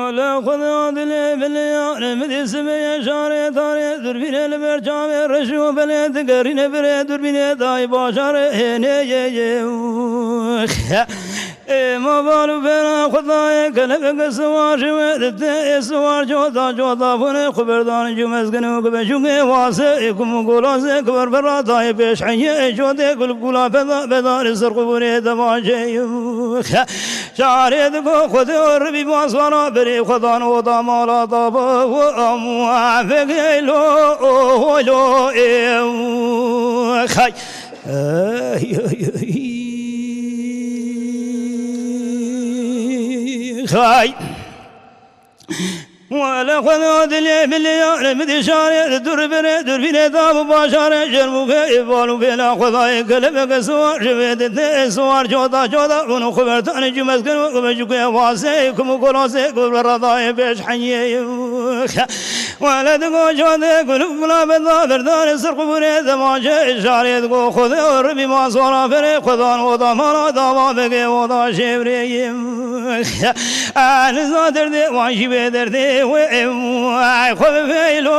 ولا خذ دلي باليار مدي سبي شاري ثاري دربين البرجام رشوا بلد قرين بري دربين داي باشار هني ما بالو بنا خداي قلبك سوار شويت سوار جودا جودا فن خبردان جمز كنو كبشوكي واسكم قولا كبر برا داي بيش حي جودي قلب قولا بدار سرق بني دماجي شاريد کو خود اور بھی واسوانا بري خدان ودا مالا طاب واموافق لو لو خاي خاي ولا خذ دلي بالليال مدي شاري در بين ذاب باشار جرمو في بالو بلا خذاي قلبك سوار جبت سوار جودا جودا ونو خبرت انا جمسكن وبجوك واسيكم قراسك بالرضاي بيش حي ولا دغو جودا قلب لا بدار دار سرق بني دماج شاري دغو خذ ربي ما صار فري خذان ودا ما دوا بك ودا شبري انا زادر دي واجب دردي وای خو ویلو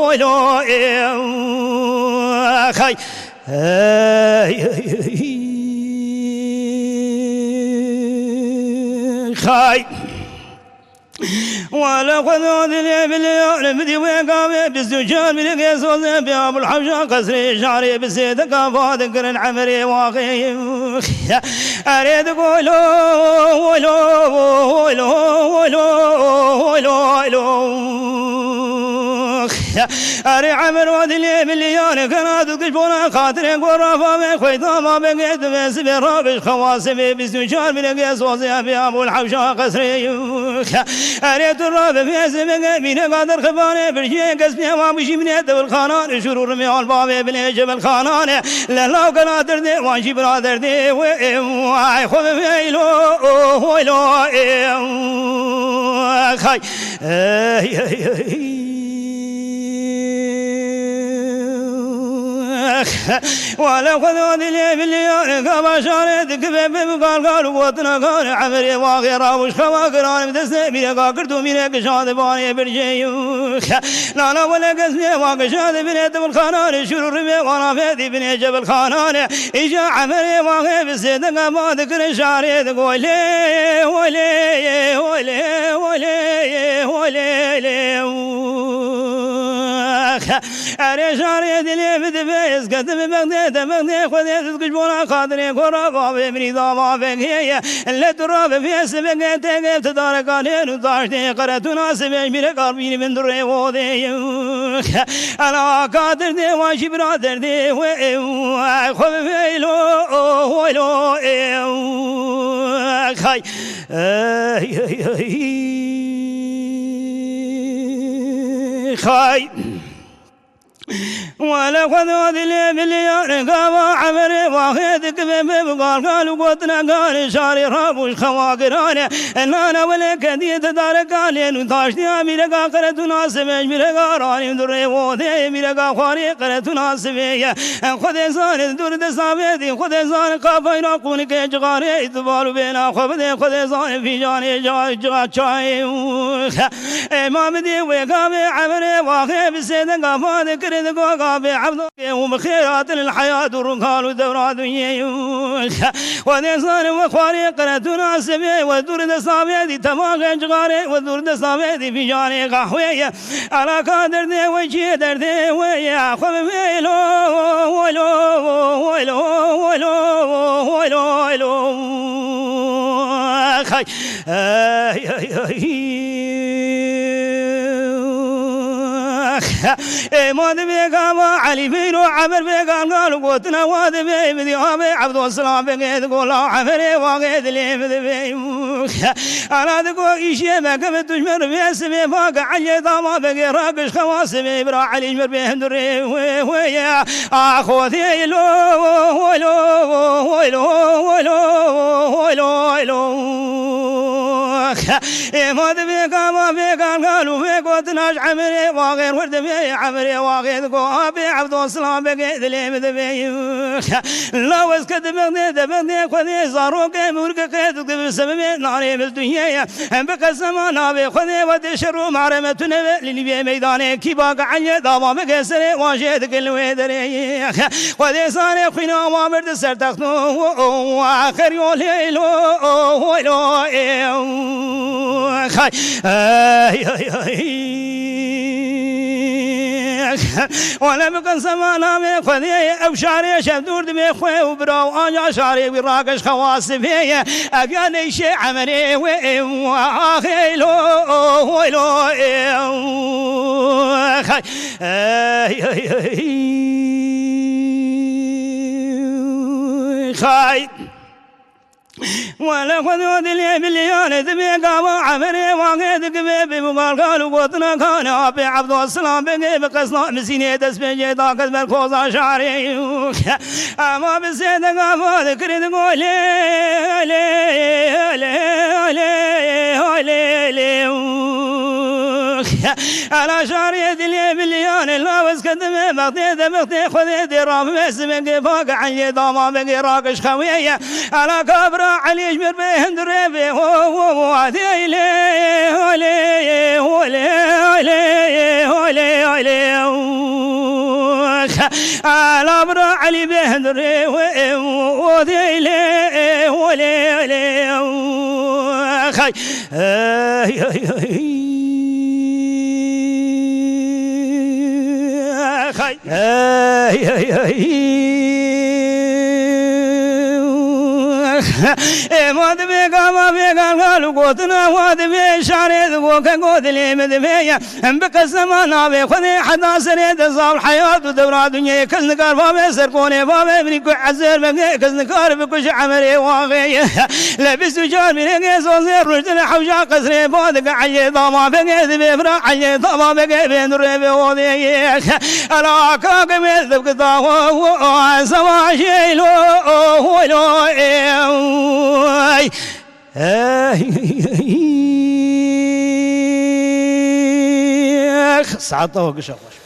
ویلو خای خای ولا خذ دلي باليار مدي وقام بالزجاج من قيسوس بأبو الحبشة قصري شعري بسيد كافات قرن عمري واقي أريد قولو ولو ولو ولو ولو أري عمر ودلي باليار كانت تكشفون خاطري قرافة من خيطة ما بقيت بس برابش خواسمي بالزجاج من قيسوس بأبو الحبشة قصري أريد الرابع في اسمك من قادر خباني برشي قسمي وامشي من يد الخانان شرور ميال بابي بن جبل خانان لا قنادر دي وانشي برادر دي واي خذ فيلو ويلو خاي ولا خذوا دلي بالليال كما شارد كبيب قال وطنا قال عمري واغيرا وش خواقران بدسني بيرا كردو ميرا كشاد باني برجي لا ولا قسمي واقشاد بني دبل خانان شرور بي وانا فيدي بني جبل خانان اجا عمري واغي بسيدك ما ذكر شارد ولي ولي ولي ولي ولي أري شاري دلي بدبيس قدم بغدي خذيت تكشفون خاطري كورا قابي من ضاما فيك اللي تراب في سبق تقف تدارك عليه وطاشتي قرأتنا سبيش من قلبي من دري وذي أنا قادر دي واشي برادر دي خذ فيلو ويلو خاي خاي ولا خذوا دلي باليار قابا عمري واخذ كبيب قال وقتنا قال شاري رابوش خواقراني انا ولا كديت دارك علي نطاشتي اميركا قرتنا سمج ميركا راني دري وذي ميركا خواري قرتنا سمي خذ زان دور دسابيدي خذ زان قافينا قونك جغاري اتبال بينا خذ زان في جاني جا چاي امام دي وقام عمري واخذ بسيد قافا ذكر قابي عبد ومخيرات الحياة الركال ودورات ونصار وخواري قرأتنا سبي ودور دسامي دي تماغ جغاري ودور دسامي دي في جاني قهوية على قادر دي وجي در دي ويا خب ويلو ويلو ويلو ويلو ويلو ويلو خاي مود بيقام علي بينو عمر بيقام قالوا قوتنا واد بي بديوامي عبد السلام بيقيد قولا عمري واقيد لي بدبي انا دقو ايشي ما قمت تجمر بيسمي فاق علي ضاما بقي راقش خواسمي برا علي جمر بيهندري ويا اخوتي لو ولو ولو ولو ولو ولو ما دبي كما في قالوا في قوتناش عمري وغير ورد في عمري وغير قوابي عبد السلام بقيت لي مدبي لا وسكت بغني خذي صاروك مرق قيد بسبب ناري بالدنيا بقى الزمان بخذي ودشروا معرمتنا اللي ميداني كي باق عن دابا مقسري واجد كل ويدري خذي صار خينا وامرد سرتخنو واخر يوليلو خاي ولا بكن زمانا من خذي أو شعري شبدور دمي خوي وبراو أنا شعري وراقش خواص فيه أبياني شي عمري وآخيلو ويلو خاي ولا خذوا دلي بالليالي ذبي قاوى عمري واقيد قبيبي وقال قالوا قوتنا كان أبي عبد السلام بقي بقصنا مسيني دس بيجي طاقت بالخوصة شعري أما بسيد قاوى ذكري تقول لي لي لي لي لي على شعري دلي بالليالي لا وسكت بغتي خذي درام بسمك فوق عني ضما بقي راقش خوية على كبر علي جمر بهند ربي هو عديلي هولي هولي هولي هولي هولي على برا علي بهند ربي وديلي هولي هولي خاي ما دبي كما في قالوا قوتنا ودبي شعري ذوق قوتلي مدبي بك الزمان بخذي حدا سريد صار الحياة ودورا دنيا كزنكار فامي سرقوني فامي بريكو عزير بقي كزنكار بكوش عمري واغي لبس وجار بريكي صوصير رجل حوشا قصري بودك علي ضما بقي ذبي برا علي ضما بقي بين ربي وضي ألا كاك مذبك ضاو سوا شيلو ولو ساعة طوق شغل